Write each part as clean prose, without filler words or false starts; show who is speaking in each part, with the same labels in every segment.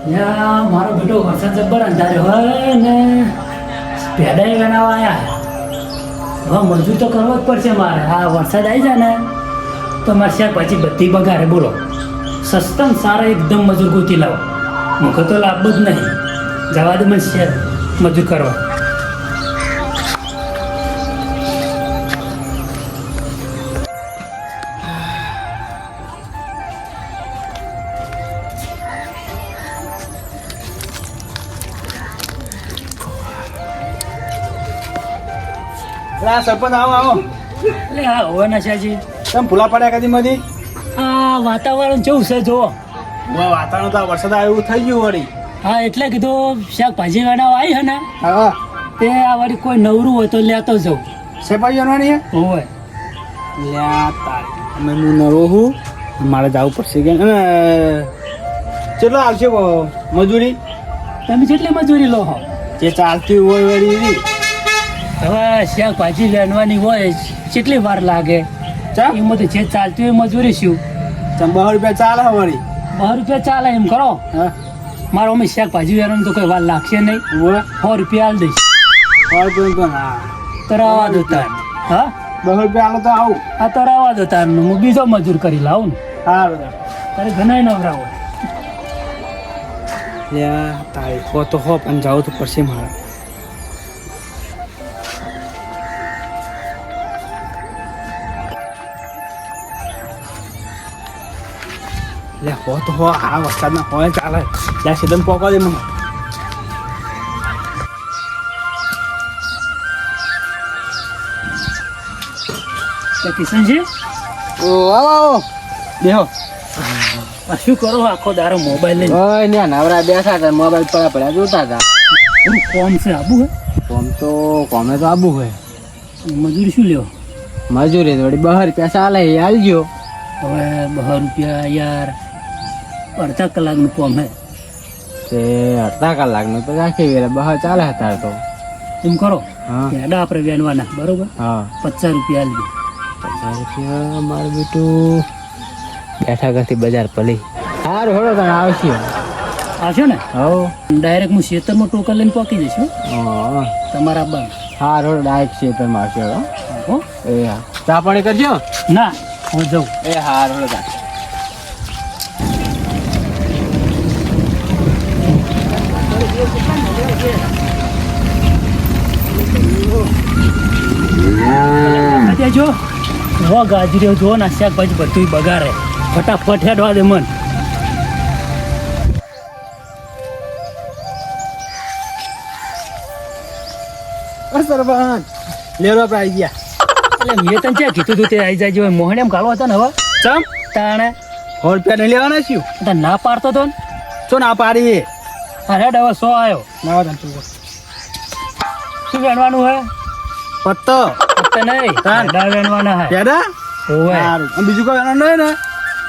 Speaker 1: મારો બેટો વરસાદ જબ્બર અંધારે હોય ને પેડાઈ બનાવવા આવ્યા. હવે મજૂર તો કરવો જ પડશે મારે. હા, વરસાદ આવી જાય ને તો મારે શાકભાજી બધી બગાડે. બોલો, સસ્તમ સારા એકદમ મજૂર ગોતી લાવો. મુખો તો લાભ જ નહીં. જવા દે મને શેર મજૂર કરવા.
Speaker 2: સરપંચ આવો આવો.
Speaker 1: એટલે હા હોય ને શાજી.
Speaker 2: તમે ભૂલા પડ્યા કદી મધી?
Speaker 1: આ વાતાવરણ કેવું છે જુઓ.
Speaker 2: વાતાવરણ તો વરસાદ આવ્યો એવું થઈ ગયું વળી.
Speaker 1: હા, એટલે કીધું શાકભાજી બનાવવા આવી હે ને
Speaker 2: હા,
Speaker 1: તે આ વળી કોઈ નવરું હોય તો લેતો જાઉં.
Speaker 2: સેપાઈ જવાની હે?
Speaker 1: હોય
Speaker 2: લ્યા તારી અમે હું નવો હું મારે જવું પડશે કે ચલો આવશે મજૂરી
Speaker 1: તમે કેટલી મજૂરી લો હો?
Speaker 2: જે ચાલતી હોય વળી એવી.
Speaker 1: હવે શાકભાજી લેવાની હોય કેટલી વાર લાગે?
Speaker 2: ચા
Speaker 1: એમાં તો જે ચાલતી હોય મજૂરી શું?
Speaker 2: 200 રૂપિયા ચાલે વળી.
Speaker 1: 200 રૂપિયા ચાલે એમ કરો.
Speaker 2: હા,
Speaker 1: મારો અમે શાકભાજી વેરવાનું તો કોઈ વાર લાગશે નહીં. 100 રૂપિયા આલ દઈશ.
Speaker 2: 100 રૂપિયા તો ના
Speaker 1: તો રવા દો તાર. હા,
Speaker 2: 200 રૂપિયા આલો તો આવું.
Speaker 1: હા તો રવા દો તાર. હું બીજો મજૂર કરી લાવું ને.
Speaker 2: હા બધા
Speaker 1: તારે ઘણા નવરા હોય.
Speaker 2: લ્યા તારી હો તો હો પણ જવું તો પડશે મારે. લે હો તો હો આ વરસાદના હોય ચાલે. લે સીધા પોકા દે મને.
Speaker 1: કિશનજી,
Speaker 2: ઓ આવો આવો બેહો.
Speaker 1: આ શું કરો આખો દારો મોબાઈલ લઈને?
Speaker 2: ઓય ને નવરા બેઠા હતા મોબાઈલ પડ્યા પડ્યા જોતા હતા.
Speaker 1: એનું કોમ છે આબુ હે?
Speaker 2: કોમે તો આબુ હોય.
Speaker 1: મજૂરી શું લ્યો?
Speaker 2: મજૂરી થોડી 200 રૂપિયા ચાલે એ આલજો.
Speaker 1: હવે 200 રૂપિયા યાર અડધા કલાકનું કોમ હે.
Speaker 2: તે અડધા કલાકનું તો રાખી વેલા 200 ચાલે હતા તો.
Speaker 1: એમ કરો,
Speaker 2: હા
Speaker 1: પેડા આપણે વેનવાના બરોબર.
Speaker 2: હા
Speaker 1: 50 રૂપિયા આલજો.
Speaker 2: 50 રૂપિયા મારું બેટું બેઠા કરતી બજાર પલી. સારું હોડો તને આવશે.
Speaker 1: આવશો ને?
Speaker 2: હો
Speaker 1: ડાયરેક્ટ હું ખેતરમાં ટોકર લઈને પહોંચી જઈશ હો.
Speaker 2: હા
Speaker 1: તમારા બંધ.
Speaker 2: સારું હોડો ડાયરેક્ટ છે તમે આવશે.
Speaker 1: હો
Speaker 2: એ હા ચા પાણી કરજો.
Speaker 1: ના, હું જાઉં.
Speaker 2: એ સારું હોડો તા.
Speaker 1: જો હો ગાજરીઓ જો ને શાકભાજી બધું બગાડે. ફટાફટ હેડવા દે મન.
Speaker 2: સરપંચ લેરો આપણે આવી ગયા.
Speaker 1: એટલે મેં તને ક્યાં કીધું તું તે આવી જાય જો મોહન એમ કાઢવા હતા ને હવે
Speaker 2: ચમ
Speaker 1: તાણે
Speaker 2: 100 રૂપિયા નહીં લેવાના છું.
Speaker 1: તો ના પાડતો તો ને.
Speaker 2: શું ના પાડી?
Speaker 1: હા હેડ હવે 100 આવ્યો.
Speaker 2: ના તને
Speaker 1: શું વેણવાનું હે?
Speaker 2: પત્તો
Speaker 1: પત્તા નહીં, પેડા વેણવાના હે.
Speaker 2: પેડા
Speaker 1: ઓવે.
Speaker 2: સારું અને બીજું કોઈ એના નહીં ને?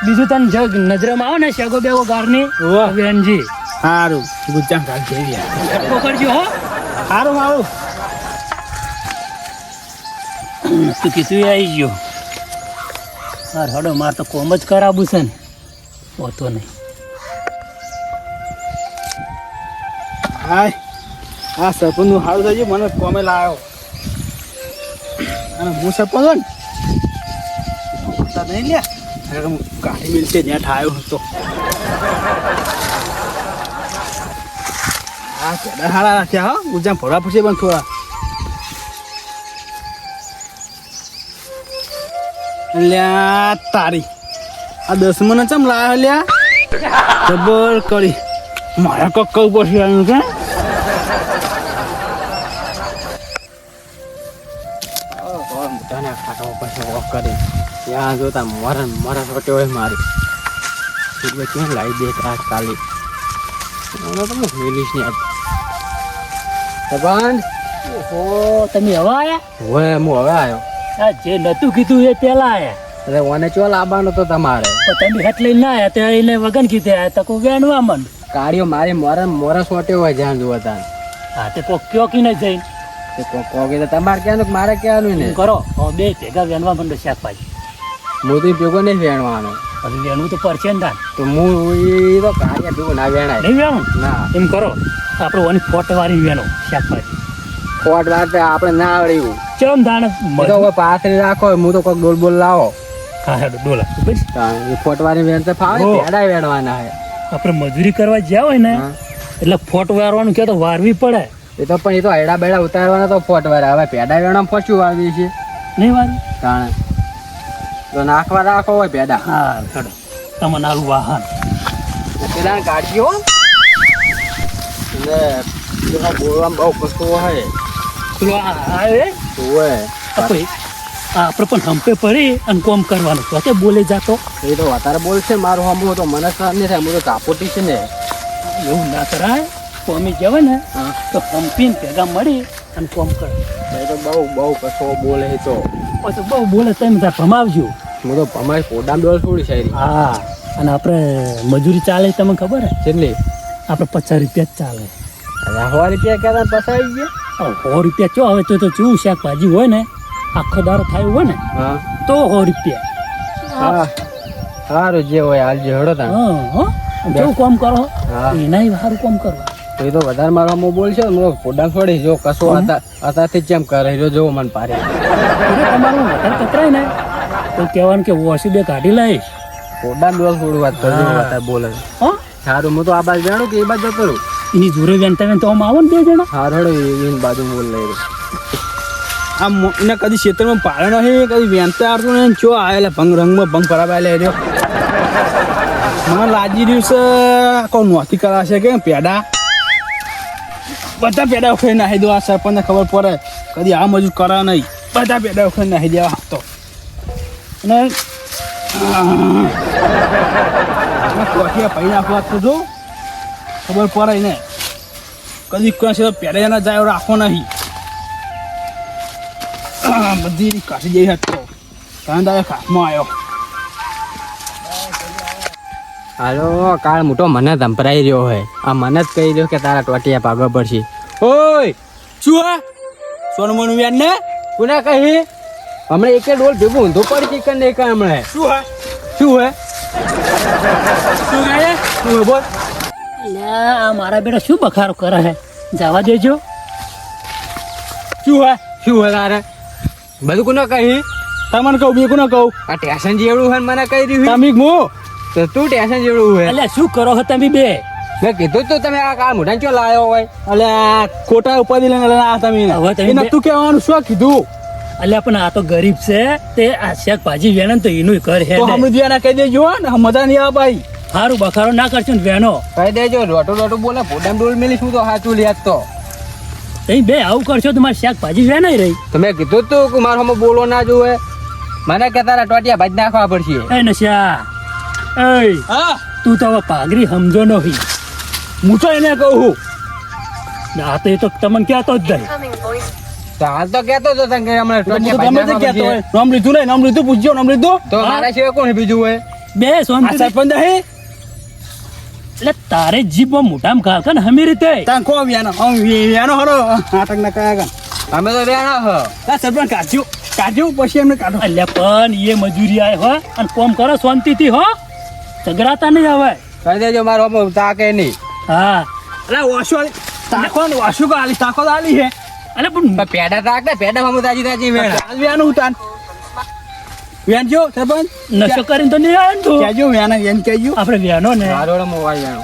Speaker 1: બીજું તને જો નજરમાં આવે ને શેગો બેગો ગારની
Speaker 2: ઓવે.
Speaker 1: વેણજી
Speaker 2: સારું ગુચ્ચા કાલ જઈ
Speaker 1: પકડજો હો.
Speaker 2: સારું સારું
Speaker 1: તું કીધું એ આવી ગયો. હા હડો મારે તો કોમ જ કરાવું છે ને. હોતો નહીં.
Speaker 2: હાય આ સરપંચનું સારું થઈ ગયું. મને કોમે લાવ્યો અને હું સરપંચ હોય ને નહીં લે હું ગાડી મિલશે ત્યાં ઠાયો હતો. હા પેડા સારા રાખ્યા હો. ગુજા ભરવા પડશે પણ થોડા. લ્યા તારી આ 10 મને ચમ લાવ્યો લ્યા. જબર કરી મારા કક્કા ઉપર છે આવ્યું કે મોટાને ખાટા ઉપર વોક કરી ત્યાં જોતા મારા છોટે હોય મારી ક્યાં લાવી દે આજ કાલે તો મેલીશ ને આજ. સરપંચ
Speaker 1: ઓહો, તમે હવે આયા?
Speaker 2: હવે હું હવે આવ્યો.
Speaker 1: આ જે નતું કીધું એ પેલા આયા.
Speaker 2: અરે ઓને ચો લાવવાનો તો તમારે
Speaker 1: તો તમે હેટ લઈને ના આયા તે એને વગન કીધે આયા તો કોઈ વેણવા મન.
Speaker 2: કાળીઓ મારી મોરા સોટે હોય જ્યાં જોવા ત્યાં.
Speaker 1: હા તે કોક કયો કી ન જઈને
Speaker 2: કોકે તો તમારે કહેવાનું કે મારે કહેવાનું ને.
Speaker 1: કરો હવે બે ભેગા વેણવા મંડો શાકભાજી.
Speaker 2: હું તો ભેગો નહીં વેણવાનો.
Speaker 1: હજુ વેણવું તો પડશે ને તાન.
Speaker 2: તો હું એ તો કાર્ય ભેગો ના વેણાય.
Speaker 1: નહીં વેણું
Speaker 2: ના
Speaker 1: એમ કરો આપણે ઓની ફોટવાળી વેણો શાકભાજી
Speaker 2: ખોટ વાત આપણે ના આવડ્યું.
Speaker 1: ચમ તાણ
Speaker 2: એ તો હવે પાથરી રાખો હું તો કોઈક ડોલ બોલ લાવો.
Speaker 1: હા હેડો ડોલા બસ
Speaker 2: એ ફોટવાની વેણ તો ફાવે
Speaker 1: હો.
Speaker 2: પેડા વેણવાના હે.
Speaker 1: આપણે મજૂરી કરવા જ્યાં હોય ને
Speaker 2: હા.
Speaker 1: એટલે ફોટ વારવાનું કે તો વારવી પડે
Speaker 2: એ તો પણ એ તો હૈડા બેડા ઉતારવાના તો ફોટ વાળા. હવે પેડા વેણવા ફોચ્યું આવી છે
Speaker 1: નહીં વારવી
Speaker 2: તાણે તો નાખવા રાખો હોય પેડા.
Speaker 1: હા હેડો તમને આલું વાહન
Speaker 2: પેલા કાઢ્યો એટલે પેલા બોલવામાં બહુ કશો હોય.
Speaker 1: પેલો આવે
Speaker 2: ઓય
Speaker 1: આપણે પણ હંપે પડી અને કોમ કરવાનું તો કે બોલે જાતો
Speaker 2: એ તો વધારે બોલશે મારું હમું તો મને સર નહીં થાય. હું તો કાપોટી છે ને.
Speaker 1: એવું ના કરાય કોમી જવાય ને
Speaker 2: હા
Speaker 1: તો હંપીને ભેગા મળી અને કોમ કરે
Speaker 2: એ તો બહુ કશો બોલે એ તો.
Speaker 1: પછી બહુ બોલે તમે ત્યાં ભમાવજો
Speaker 2: હું તો ભમાઈ પોડામ ડોલ થોડી શાયરી.
Speaker 1: હા અને આપણે મજૂરી ચાલે તમને ખબર હે
Speaker 2: કેટલી?
Speaker 1: આપણે 50 રૂપિયા જ ચાલે
Speaker 2: 100 રૂપિયા કહેતા પસાવી ગયા.
Speaker 1: 100 રૂપિયા ચો હવે તો ચૂ શાકભાજી હોય ને આખો દારો થાય હોય ને
Speaker 2: હા
Speaker 1: તો 100 રૂપિયા
Speaker 2: હા સારું જે હોય હાલજે હળો તા.
Speaker 1: હા કેવું કામ કરો
Speaker 2: હા.
Speaker 1: એનાય સારું કામ કરવા
Speaker 2: તો એ તો વધારે મારો હમું બોલશે હું તો પોડામ છોડી જો કશો અત્યારથી જ જેમ કરે જો જોવો મને પારે.
Speaker 1: તમારું વધારે કતરાય ને તો કહેવાનું કે વોશી બે કાઢી લઈશ
Speaker 2: પોડામ ડોલ થોડું વાત કરજો
Speaker 1: હા.
Speaker 2: વધારે બોલે.
Speaker 1: હા
Speaker 2: સારું હું તો આ બાજુ જાણું કે એ બાજુ જતો રહું.
Speaker 1: એની જોડે વેનતા વેનતા આમ આવો ને 2 જણા
Speaker 2: સારું હળો એની બાજુ બોલ લઈ રહ્યો.
Speaker 3: આ એને કદી ક્ષેત્રમાં પાડ્યો નહીં, કદી વેનતા આવતું નહીં. ચો આવેલા ભંગ રંગમાં ભંગ ફરાવાયેલા રહ્યો. મને લાગી રહ્યું છે કોઈ નોતી કરાશે કે પેડા બધા પેડા ઉખડી નાખી દો. આ સરપંચને ખબર પડે કદી આ મજૂર કરા નહીં. બધા પેડા ઉખડી નાખી દેવા તો અને કોઠિયા પૈ નાખવા તો જો ખબર પડે ને કદી કશે પેડા ના જાય રાખો નહીં. બધી કાઢી જઈ હતો કાંદા ખાસમાં આવ્યો.
Speaker 2: હાલો કાળ મોટો મને ધંપરાઈ રહ્યો હોય. આ મને જ કહી રહ્યો કે તારા ટોટિયા ભાગવા પડશે. ઓય
Speaker 3: શું હા સોનું મોનું વ્યાન ને
Speaker 2: કોને કહી હમણાં એક ડોલ ભેગું ઊંધો પડી ચિકન ને હમણાં
Speaker 3: શું હા
Speaker 2: શું હે
Speaker 3: શું કહે
Speaker 2: શું હે બોલ.
Speaker 1: આ મારા બેટા શું બખારો કરે હે જવા દેજો
Speaker 3: શું હા
Speaker 2: શું હે તારે બધું કોને કહી?
Speaker 3: તમને કહું બીજું ના કહું
Speaker 2: આ ટેશન જેવડું હે ને મને કહી રહ્યું
Speaker 3: તમે હું
Speaker 2: તો તું ટેશન જેવડું હે.
Speaker 1: એટલે શું કરો છો તમે બે
Speaker 2: મેં કીધું તો તમે આ કાળ મોઢા ચો લાયો હોય.
Speaker 3: અલે ખોટા ઉપાધિ લઈને આ તમે
Speaker 1: હવે તમે
Speaker 3: એને
Speaker 1: બે-
Speaker 3: તું કહેવાનું શું કીધું
Speaker 1: એટલે પણ આ તો ગરીબ છે તે આ શાકભાજી વેણે ને તો એનું ઘર હે
Speaker 3: તો હમણાં દિયાના કહી દેજો હો ને મજા નહીં આવે ભાઈ.
Speaker 1: સારું બખારો ના કરશો ને વેણો
Speaker 2: કહી દેજો રોટું બોલે પોડામ ડોલ મેલી શું તો સાચું લ્યાત તો.
Speaker 1: તમે બે આવું કરશો તો મારી શાકભાજી વેણાઈ રહી
Speaker 2: તો મેં કીધું તું કે મારો હમણાં બોલો ના જોવે. મને કે તારા ટોટિયા ભાજ નાખવા પડશે.
Speaker 1: એ નશા એ
Speaker 3: હા
Speaker 1: તું તો હવે પાઘરી સમજો નહીં
Speaker 3: હું તો એને કહું
Speaker 1: આ તો એ તો તમને કહેતો જ નહીં
Speaker 2: તો હાલ તો કહેતો હતો તને કે હમણાં
Speaker 3: હું તો
Speaker 2: ટોટિયા ભાજ
Speaker 3: ગમે તે
Speaker 2: નાખવા
Speaker 3: કહેતો હોય.
Speaker 2: પડશે.
Speaker 3: નામ લીધું નહીં નામ લીધું પૂછજો નામ લીધું
Speaker 2: તો મારા સિવાય કોણ બીજું હોય?
Speaker 1: બે
Speaker 3: આ
Speaker 1: સોનથી
Speaker 3: સરપંચ નહીં
Speaker 1: એટલે તારે જીભમાં મોઢામાં ઘા કે ને હમી રીતે
Speaker 3: તાન કો વ્યાનો વ્યાનો હરો નાટક ના કયા ગણ
Speaker 2: અમે તો રહ્યા હ
Speaker 3: આ સરપંચ કાઢ્યું પછી એમને કાઢો
Speaker 1: એટલે પણ એ મજૂરી આય હો અને કોમ કરો શાંતિથી હો ઝઘડાતા નહીં આવે
Speaker 2: કહી દેજો મારો હમણાં તાકે નહીં.
Speaker 1: હા
Speaker 3: અરે વાશો તાકો ને વાશો કો આલી તાકો તો આલી હે
Speaker 1: એટલે પણ
Speaker 2: પણ પેડા તાક ને પેડા હમણાં તાજી વેણ.
Speaker 3: આલ વ્યાનું તાન વ્યાનજો સરપંચ
Speaker 1: નશો કરીને તો નહીં આવે ને તું
Speaker 3: કહેજો વ્યાના વ્યાન કહેજો
Speaker 1: આપણે વ્યાનો ને
Speaker 2: મારો મોબાઈલ વેણો.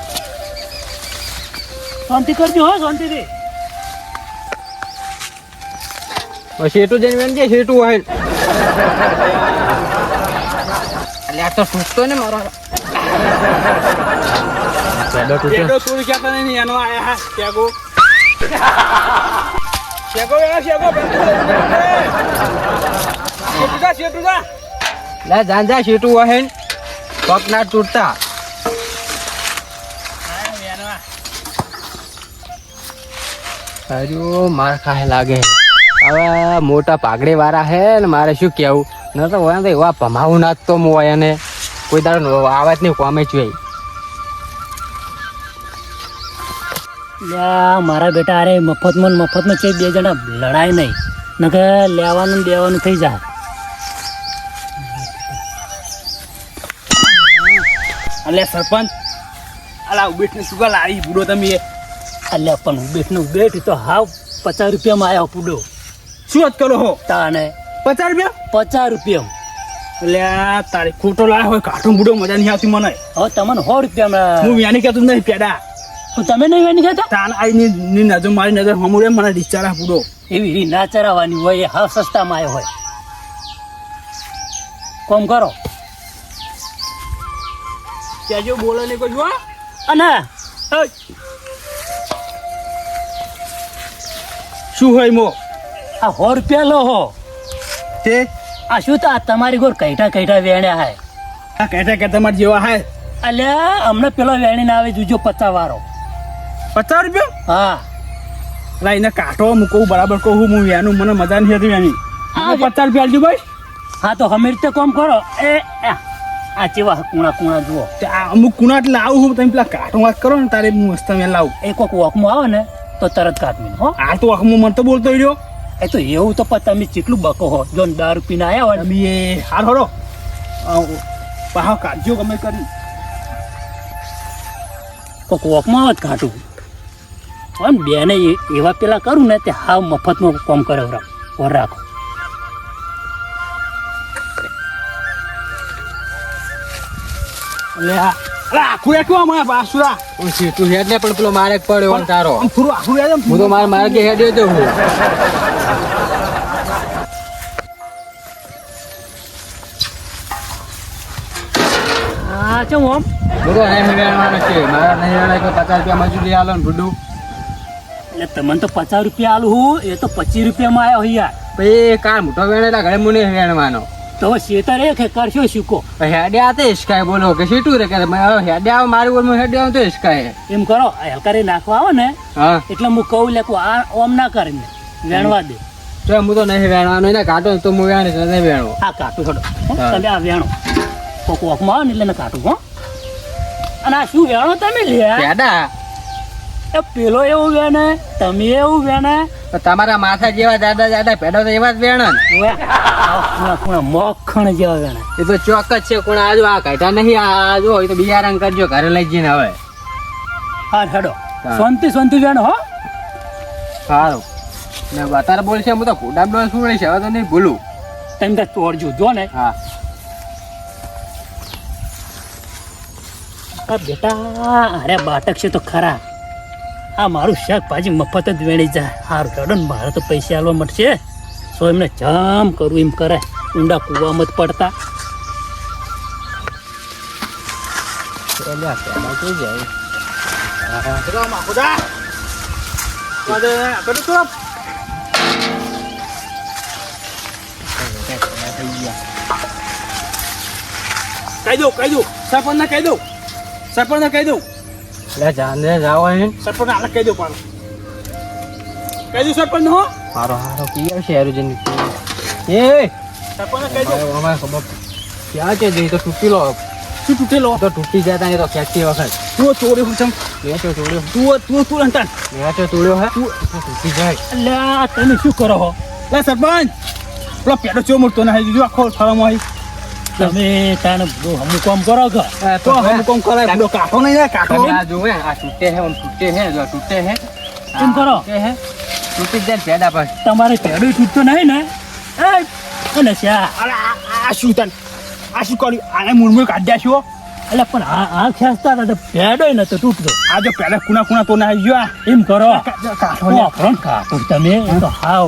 Speaker 1: શાંતિ કરજો હો શાંતિથી
Speaker 2: શેઠું જઈને વેણ છે શેઠું હોય. એટલે આ તો તૂટતો ને મારો પેડો તૂટ્યો.
Speaker 3: કેડો તું કહેતા નહીં એનો આયા હા કેગો શેગો શેગો શેઠું જા
Speaker 2: લે જાન જા શેઠું હોય ને પગ ના તૂટતા. અરે માર ખાય લાગે. હવે મોટા પાઘડી વાળા હે ને મારે શું કેવું ન તો હોય ને તો એવા ભમાવું નાખતો હું હોય અને કોઈ દાડો આવે જ નહીં કોમે જોઈએ.
Speaker 1: લ્યા મારા બેટા અરે મફતમાં છે બે જણા લડાય નહીં નકર લેવાનું ને દેવાનું થઈ જાય
Speaker 3: અલ્યા સરપંચ અલા ઉબેટને શું કા લારી બુડો તમે
Speaker 1: અલ્યા પણ ઉબેટનું ઉબેટ તો હાવ 50 રૂપિયામાં આવ્યો પૂડો
Speaker 3: શું વાત કરો હો
Speaker 1: તાને
Speaker 3: 50 રૂપિયા
Speaker 1: 50 રૂપિયામાં
Speaker 3: અલ્યા તારી ખોટો લાયો હોય કાઠો બુડો મજા નહીં આવતી મને
Speaker 1: હવે તમને 100 રૂપિયામાં
Speaker 3: હું વ્યાની કહેતો નહીં પેડા
Speaker 1: તો તમે નહીં વેની કહેતા
Speaker 3: તાન આઈ ની નજર મારી નજર હમુરે મને ડિસ્ચારા બુડો
Speaker 1: એવી રીત ના ચરાવવાની હોય એ હાવ સસ્તામાં આવ્યો હોય કોમ કરો
Speaker 3: કેજો બોલે ને કોઈ જો
Speaker 1: અને
Speaker 3: શું હોય મો
Speaker 1: આ 100 રૂપિયા લો હો
Speaker 3: તે
Speaker 1: આ શું તો આ તમારી ગોર કઈઠા વેણ્યા હાય
Speaker 3: આ કહેતા કે તમારે જેવા હે
Speaker 1: અલ્યા અમને પેલો વેણીને આવે જોજો 50 વાળો
Speaker 3: 50 રૂપિયા
Speaker 1: હા
Speaker 3: લા એને કાઢો હું કહું બરાબર કહું હું વ્યાનું મને મજા નહીં હતી વ્યાની
Speaker 1: હા,
Speaker 3: 50 રૂપિયા આલજો ભાઈ
Speaker 1: હા તો અમે રીતે કોમ કરો આ ચેવા કુણા જુઓ
Speaker 3: તે આ અમુક કુના એટલે આવું હું તમે પેલા કાઢો વાત કરો ને તારે હું મસ્ત મેં લાવું
Speaker 1: એ કોક વોકમાં આવે ને તો તરત કાઢવી હો
Speaker 3: આ તો આખું મને તો બોલતો રહ્યો
Speaker 1: એ તો એવું તો પણ તમે કેટલું બકો હો જો ને દારૂ પીને આવ્યા હોય ને
Speaker 3: તમે એ હાર હરો પાહો કાઢજો ગમે કરી
Speaker 1: કોક વોકમાં આવે જ કાઢું હોય ને બેને એવા પેલા કરું ને તે હાવ મફતમાં કોમ કરે રાખો
Speaker 3: એટલે આખું એકવા મારા બાસુરા
Speaker 2: તું હેડ ને પણ પેલો મારે પડ્યો તારો
Speaker 3: આમ થોડું આખું યાદ
Speaker 2: હું તો મારે કે હેડ્યો તો હું
Speaker 1: હા ચમ ઓમ
Speaker 2: હું તો નહીં વેણવાનો છે મારા નહીં વેણાય કે 50 રૂપિયા મજૂરી આલો ને ભૂડું
Speaker 1: એટલે તમને તો 50 રૂપિયા આલું હું એ તો 25 રૂપિયામાં આવ્યો યાર
Speaker 2: પછી કાર મોટો વેણેલા ઘરે મને વેણવાનો
Speaker 1: તો હવે શેતર એ કે કરશો શીખો
Speaker 2: હેડે આતે હિસકાય બોલો કે સીટું રે કે હેડે આવ મારી બોલ હેડે આવ તો હિસકાય
Speaker 1: એમ કરો હલકારી નાખવા આવે ને
Speaker 2: હા
Speaker 1: એટલે હું કહું લે આ ઓમ ના કરીને વેણવા દે
Speaker 2: તો હું તો નહીં વેણવાનો એને કાઢો તો હું વેણે નહીં વેણવો
Speaker 1: આ કાટું છોડો
Speaker 2: હા.
Speaker 1: તમે આ વેણો કોક વોકમાં આવે ને એટલે એને કાટું હો અને આ શું વેણો તમે લે
Speaker 2: હેડા
Speaker 1: એ પેલો એવું વેણે તમે એવું વેણે
Speaker 2: તો તમારા માથા જેવા દાદા દાદા પેડા તો એવા જ વેણ
Speaker 1: મખણ જેવા વેણે
Speaker 2: એ તો ચોક્કસ છે કોણ આજુ આ કાઢા નહીં આ જો એ તો બીજા રંગ કરજો ઘરે લઈ જઈને હવે
Speaker 1: હા હેડો
Speaker 2: હા.
Speaker 1: શાંતિ વેણો હો
Speaker 2: સારું ને અત્યારે બોલશે હું તો ફૂડા ડોલ સુવડી છે હવે તો નહીં ભૂલું
Speaker 1: તમે તો ચોરજો જો ને
Speaker 2: હા
Speaker 1: બેટા અરે બાટક છે તો ખરા આ મારું શાકભાજી મફત જ વેણી જાય સારું ચડો ને મારે તો પૈસા આલવા મળશે સો એમને જમ કરું એમ કરે ઊંડા કૂવામાં જ પડતા
Speaker 2: પેલા પેલા તો જાય
Speaker 3: કહી દઉં સરપંચ ને કહી દઉં
Speaker 2: લે જાને જાવ હે
Speaker 3: સરપંચ આલે કહી દઉં પાડો કહી દઉં સરપંચ હો
Speaker 2: મારો હારો પીયો છે અર્જુન એ
Speaker 3: સરપંચ કહી દઉં
Speaker 2: અમારે ખબર ક્યાં છે જઈ તો તૂટી લો
Speaker 3: શું તૂટેલો
Speaker 2: તો તૂટી જતા એ તો ખેંચતી વખત
Speaker 3: તું ચોરી હું ચમ
Speaker 2: મેં તો તોડ્યો
Speaker 3: તું અંતન
Speaker 2: મેં તો તોડ્યો હે તૂટી જાય
Speaker 1: અલ્યા તમે શું કરો હો
Speaker 3: લે સરપંચ પેલો પેડો ચો મળતો ને જો આખો ફળમાં આવી
Speaker 1: તમે તાને હમું કામ કરો કે
Speaker 3: તો હમ કોમ કરે પેલો કાઠો નહીં જાય કાઠો
Speaker 2: આ જો આ તૂટે હે આમ તૂટે હે જો તૂટે હે
Speaker 1: એમ કરો
Speaker 2: તૂટે હે તૂટી જાય પેડા પર
Speaker 1: તમારે પેડું તૂટતો નહીં ને એ અને શ્યા
Speaker 3: અરે આ શું તન આ શું કર્યું આને મુરમુર કાઢ્યા છો
Speaker 1: એટલે પણ આ ખેંચતા હતા તો પેડોય ને તો તૂટતો
Speaker 3: આ જો પેલા કુણા તો ના આવી ગયો
Speaker 1: એમ કરો
Speaker 3: કાઠો
Speaker 1: કાઢો તમે એમ તો હાવ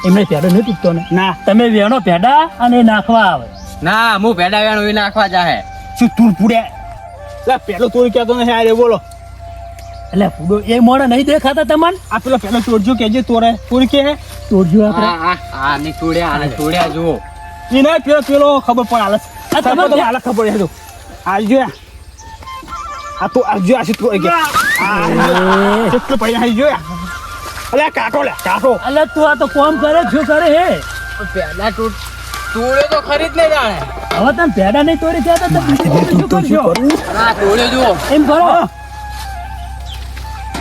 Speaker 1: એમને પેડો નહીં તૂટતો ને
Speaker 3: ના
Speaker 1: તમે વેણો પેડા અને નાખવા આવે
Speaker 2: ના હું પેડા વેણ ઉઈ નાખવા જાહે
Speaker 3: શું તું પૂડે લે પેલો તોડી કહેતો નહીં આરે બોલો
Speaker 1: એટલે પૂડો એ મોડે નહીં દેખાતા તમને
Speaker 3: આ પેલો પેલો ચોરજો કેજે તોડી કે હે
Speaker 1: તોડજો આપણે
Speaker 2: આ ની તોડ્યા જુઓ
Speaker 3: એ નહીં પેલો ખબર પણ હાલત
Speaker 1: આ તમે
Speaker 3: તમને હાલત ખબર હે તો આવજો આ તો આવજો આ શું તોડી ગયા કેટલું પૈસા આવી જોયા અલે કાઢો
Speaker 1: એટલે તું આ તો કોમ કરે શું કરે હે
Speaker 2: પેડા તોડ્યો તો ખરી જ નહીં જાણે
Speaker 1: હવે તમે પેડા નહીં તોડી ગયા તો શું કરશો
Speaker 2: આ તોડ્યો જુઓ
Speaker 1: એમ કરો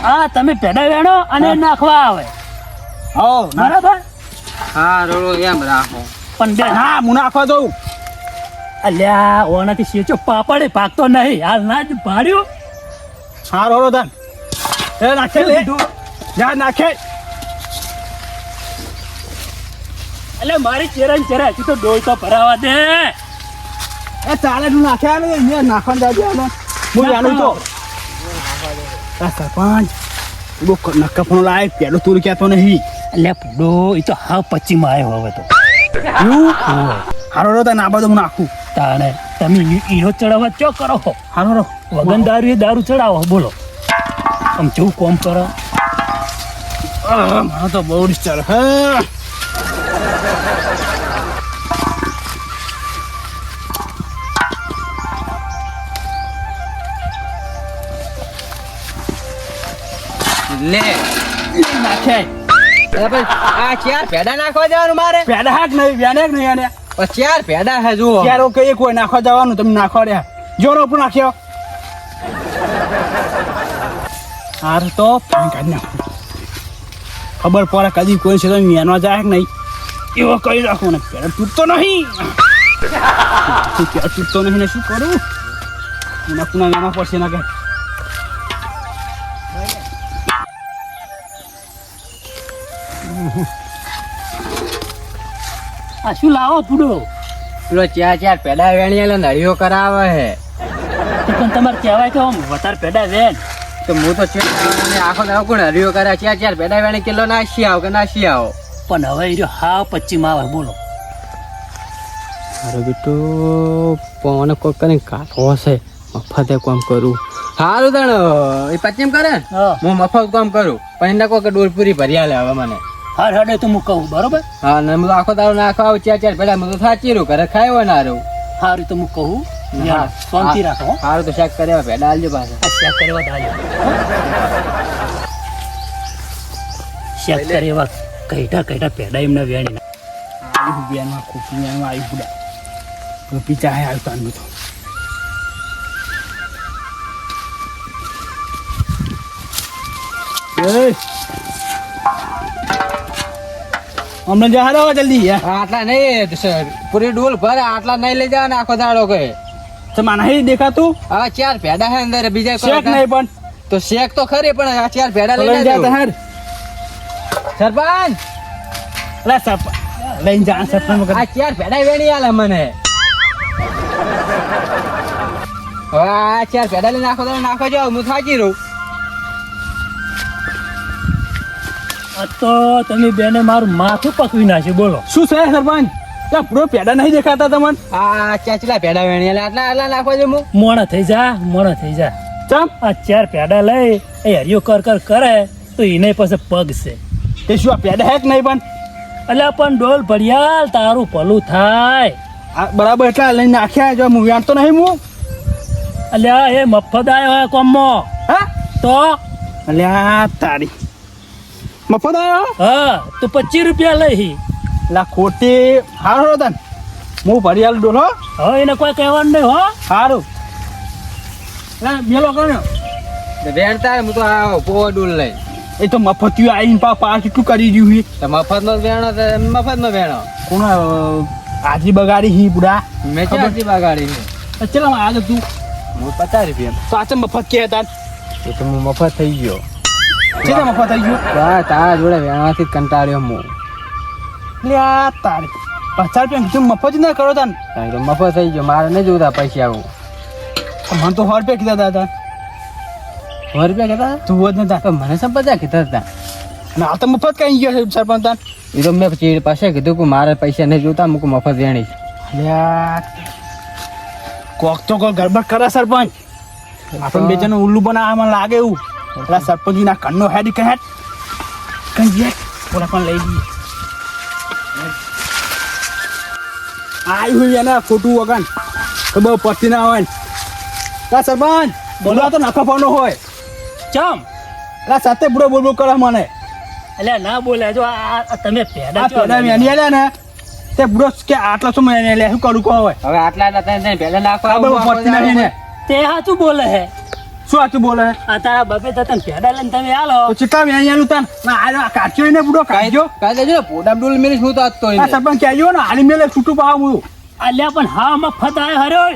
Speaker 1: હા તમે પેડા વેણો અને નાખવા આવે
Speaker 3: હો
Speaker 1: બરાબર
Speaker 2: હા રોડો એમ રાખો
Speaker 1: પણ બે
Speaker 3: હા હું નાખવા દઉં
Speaker 1: અલ્યા ઓનાથી શેચો પાપડે પાકતો નહીં હાલ ના જ પાડ્યો
Speaker 3: હારો રો તાન એ નાખે લે જા નાખે
Speaker 1: એટલે મારી ચેરા ને ચેરા હજી તો ડોલ તો ભરાવા દે
Speaker 3: એ ચાલે તું નાખ્યા ને અહીંયા નાખવાનું જાજે આનો હું જાણું તો આ સરપંચ બહુ નક્કા ફોન લાય પેલો તું કહેતો નહીં
Speaker 1: અલ્યા પૂડો એ તો હા પચીમાં આવ્યો હવે તો
Speaker 3: હારો રો તાન આ બધું હું નાખું
Speaker 1: તાણે તમે ઈરો ચડાવવા ચો કરો છો
Speaker 3: હારો રો
Speaker 1: વગન દારૂ એ દારૂ ચડાવો બોલો આમ જેવું કોમ કરો
Speaker 3: મને તો બહુ ડિસ્ટર્બ હા
Speaker 2: લે
Speaker 3: નાખે
Speaker 2: આ ચાર પેડા નાખવા જવાનું મારે
Speaker 3: પેડા હાક નહીં વ્યાને નહીં આને
Speaker 2: ચાર પેડા હે જુઓ
Speaker 3: ક્યારો કઈ કોઈ નાખવા જવાનું તમે નાખવા રહ્યા જોરો ઉપર નાખ્યો હાર તો પાણી કાઢી નાખો ખબર પડે કદી કોઈ છે તો મેનવા જાય કે નહીં એવો કરી રાખો ને પેલા તૂટતો નહીં તૂટતો નહીં ને શું કરું એના પુના નાના પડશે ના કે
Speaker 1: આ શું લાવો પૂડો
Speaker 2: પેલો ચાર પેડા વેણીયા નળીઓ કરાવે હે
Speaker 1: તો પણ તમારે કહેવાય તો આમ વધારે પેડા વેન
Speaker 2: તો હું તો આખો દાવ કોણ હરિયો કરે ચાર પેડા વેણી કિલો નાસી આવો કે નાસી આવો
Speaker 1: પણ હવે એ હા પચીમાં આવે બોલો
Speaker 2: મારો બેટો મને કોઈ કરીને કાઢવો હશે મફતે કામ કરું સારું તણ એ પચીમ કરે ને
Speaker 1: હા
Speaker 2: હું મફત કામ કરું પણ એને કોઈ ડોલ પૂરી ભરી લે હવે મને
Speaker 1: હાર હાડે તો હું કહું બરોબર
Speaker 2: હા ને હું આખો દાડો નાખવા આવું ચાર પેડા હું તો સાચી રહ્યું ઘરે ખાયો ના રહું
Speaker 1: હારું તો હું કહું શાંતિ રાખો હો.
Speaker 2: સારું તો શાક કર્યા પેડા આલજો પાછા
Speaker 1: આ શેક કરવા ડાળ્યો શેક કરે એવા કઈટા પેડા એમને વેણી
Speaker 3: આવી બેનમાં ખોટું એમાં આવી પૂડા ગોપી ચાહે આવ્યું તાનું તો અમને જહાડો જલ્દી
Speaker 2: આટલા નહીં પૂરી ડોલ ભરે આટલા નહીં લઈ જવાના આખો દાડો કહે
Speaker 3: તો માના હે દેખાતું
Speaker 2: હા ચાર પેડા હે અંદર બીજા
Speaker 3: શેક નહીં પણ
Speaker 2: તો શેક તો ખરી પણ આ ચાર પેડા
Speaker 3: લઈને
Speaker 2: લઈ
Speaker 3: જાતા
Speaker 2: જતા
Speaker 3: હેર
Speaker 2: સરપંચ
Speaker 3: લે સપ લઈને જા સરપંચ
Speaker 2: આ ચાર પેડા વેણી આલે મને હવે આ ચાર પેડા લઈને આખો દાડો નાખો જાવ હું થાકી રહું
Speaker 1: આ તો તમે બેને મારું માથું પકવી નાખ્યું બોલો
Speaker 3: શું છે સરપંચ ત્યાં પૂરો પેડા નહીં દેખાતા તમને
Speaker 2: આ ચાચલા પેડા વેણી આલે આટલા નાખવા દે હું
Speaker 1: મોણા થઈ જા
Speaker 3: ચમ
Speaker 1: આ ચાર પેડા લઈ એ હરિયો કર કરે તો એને પાસે પગ છે
Speaker 3: તે શું આ પેડા હે કે નહીં પણ
Speaker 1: એટલે પણ ડોલ ભરિયાલ તારું ભલું થાય
Speaker 3: આ બરાબર એટલા લઈને નાખ્યા જો હું વ્યાણતો નહીં હું
Speaker 1: અલ્યા એ મફત આવ્યો હોય કોમમાં
Speaker 3: હા
Speaker 1: તો
Speaker 3: અલ્યા તારી મફત આવ્યો
Speaker 1: હા તો 25 રૂપિયા લઈ
Speaker 3: લા ખોટી હારો તન હું ભરી આલ ડોલો
Speaker 1: હવે એને કોઈ કહેવાનું નહીં હો
Speaker 3: સારું લા બેલો કર્યો
Speaker 2: વેણતા હું તો આ પોવો ડોલ લઈ
Speaker 3: એ તો મફતિયું આવીને પા કેટલું કરી રહ્યું છે
Speaker 2: તો મફત નો વેણો તો મફત નો વેણો
Speaker 3: કોણ આજી બગાડી હી બુડા
Speaker 2: મેં
Speaker 3: ખબર.
Speaker 2: ચારથી બગાડી છે
Speaker 3: ચલો આજે તું
Speaker 2: હું 50 રૂપિયા
Speaker 3: તો આજે મફત કે હતા
Speaker 2: એ તો હું મફત થઈ ગયો
Speaker 3: કેટલા મફત થઈ ગયું
Speaker 2: તારા જોડે વેણવાથી જ કંટાળ્યો હું
Speaker 3: લ્યા તારી 50 રૂપિયા કીધું મફત જ ના કરો તાન
Speaker 2: કારણ કે મફત થઈ ગયો મારે નહીં જોતા પૈસા આવું
Speaker 3: મને તો 100 રૂપિયા કીધા હતા
Speaker 2: 100 રૂપિયા કહેતા
Speaker 3: તું જ નતા
Speaker 2: તો મને સમ 50 કીધા હતા
Speaker 3: ના આ તો મફત કઈ ગયો છે સરપંચ તાન
Speaker 2: એ તો મેં ચીડ પાસે કીધું કે મારે પૈસા નહીં જોતા મૂકું મફત વેણી
Speaker 3: લ્યા કોક તો કોઈ ગડબડ કરે સરપંચ આપણે બેચાનું ઉલ્લુ બનાવવા મને લાગે એવું પેલા સરપંચના કન્નો હેડ કે હેડ કઈ ગયા ઓલા પણ લઈ ગઈ આઈ હોય એને ખોટું વગન તો બહુ પતી ના હોય લા સરપંચ બોલા તો નખો ફોનો હોય
Speaker 1: ચમ
Speaker 3: લા સાથે બુડો બોલ બોલ કરે મને
Speaker 1: અલ્યા ના બોલે જો આ તમે પેડા
Speaker 3: આ પેડા મેની આલ્યા ને તે બુડો કે આટલા સમય એને લે શું કરું કો હોય
Speaker 2: હવે આટલા તને પહેલા નાખવા
Speaker 3: બહુ પતી નહીં ને
Speaker 1: તે હાચું બોલે હે
Speaker 3: શું આતું બોલે
Speaker 1: આ તારા બપે તને પેડા લઈને તમે આલો
Speaker 3: તો ચિત્તા મેની આલું તાન ના આ કાચ્યો ને બુડો કાઢ્યો
Speaker 2: કાલે જો પોડા ડોલ મેલીશ હું તો આજ તો
Speaker 3: આ સરપંચ કહેજો ને હાલી મેલે છૂટું પાવ હું
Speaker 1: અલ્યા પણ હા મફત આયા હર્યો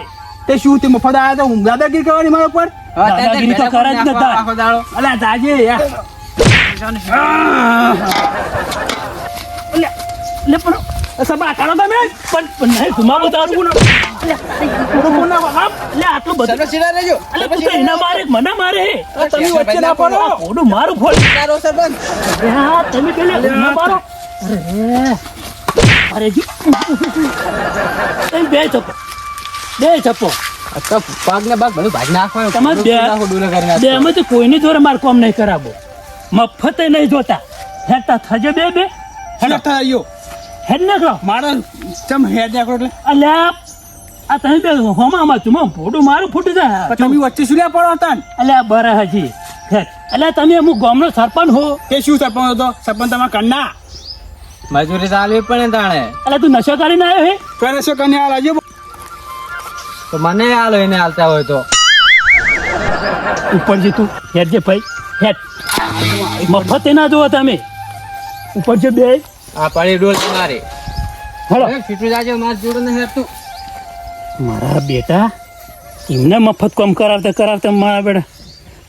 Speaker 3: તે શું તે મફત આયા તો હું દાદાગીરી કરવાની મારા ઉપર
Speaker 1: દાદાગીરી તો કરે જ ને તાર.
Speaker 2: આખો દાડો
Speaker 3: અલા જાજે યાર
Speaker 1: લે પણ સબા કાઢો તમે પણ નહીં ઘુમાવો તારું ગુનો લે આટલું બધું
Speaker 3: સરપંચ સીધા રહેજો
Speaker 1: અલે તું તો એના મારે કે મને મારે હે
Speaker 3: તમે વચ્ચે ના પડો
Speaker 1: આ કોડું મારું ફોડ
Speaker 3: તારો સરપંચ
Speaker 1: અરે હા તમે પેલા ના મારો અરે જી બે ચપ્પો
Speaker 2: પગ ને પગ બધું ભાજી નાખો
Speaker 1: તમારે બે અમે તો કોઈની જોડે મારે કોમ નહીં કરાવો મફતે નહીં જોતા હેડતા થજો બે
Speaker 3: હેલો થાયો
Speaker 1: હેડ નાખો
Speaker 3: મારા ચમ હેડ નાખો એટલે
Speaker 1: અલ્યા આ તમે બે હોમામાં તું ફોટું મારું ફૂટી જાય
Speaker 3: તમે વચ્ચે શું લ્યા પડો હતા
Speaker 1: અલ્યા બરા હજી હેડ અલ્યા તમે અમુક ગામનો સરપંચ હો
Speaker 3: તે શું સરપંચ હતો સરપંચ તમારા કન્ના
Speaker 2: મજૂરી ચાલવી પડે ને તાણે
Speaker 1: અલ્યા તું નશો કરીને આવ્યો હે
Speaker 3: કરે છે કન્યા રાજ્ય
Speaker 2: તો મને હાલો એને હાલતા હોય તો
Speaker 1: ઉપર જે તું હેડ જે ભાઈ હેડ મફતે ના જુઓ તમે ઉપર જે બે
Speaker 2: આ પડી ડોલ મારી
Speaker 1: હેલો
Speaker 2: ફીટું જાજો માર જોડે ને હેરતું
Speaker 1: મારા બેટા એમને મફત કામ કરાવતા મારા બેટા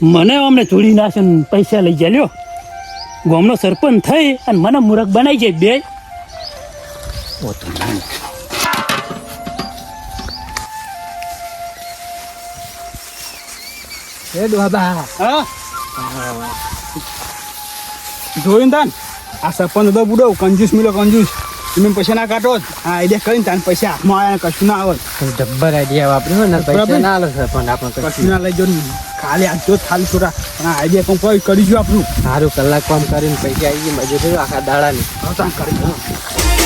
Speaker 1: મને અમને જોડી નાખે ને પૈસા લઈ જાય લ્યો ગામનો સરપંચ થઈ અને મને મૂરખ બનાવી જાય બે ઓ તો ના
Speaker 2: એ બાબા
Speaker 3: હા જોઈને તાન આ સરપંચ હતો બુડો કંજૂસ મિલો કંજૂસ તમે પૈસા ના કાઢો જ આ આઈડિયા કરીને તાન પૈસા હાથમાં આવ્યા કશું ના આવે
Speaker 2: જબ્બર આઈડિયા વાપર્યો ને પૈસા
Speaker 3: બરાબર.
Speaker 2: ના આલો પણ આપણે
Speaker 3: કશું ના લઈ જો ખાલી આ જો ખાલી છોરા પણ આ આઈડિયા કોમ કોઈ કરી જો આપણું
Speaker 2: સારું કલાક કામ કરીને પૈસા આવી ગઈ મજૂરી આખા દાડાની
Speaker 3: આવતા કરી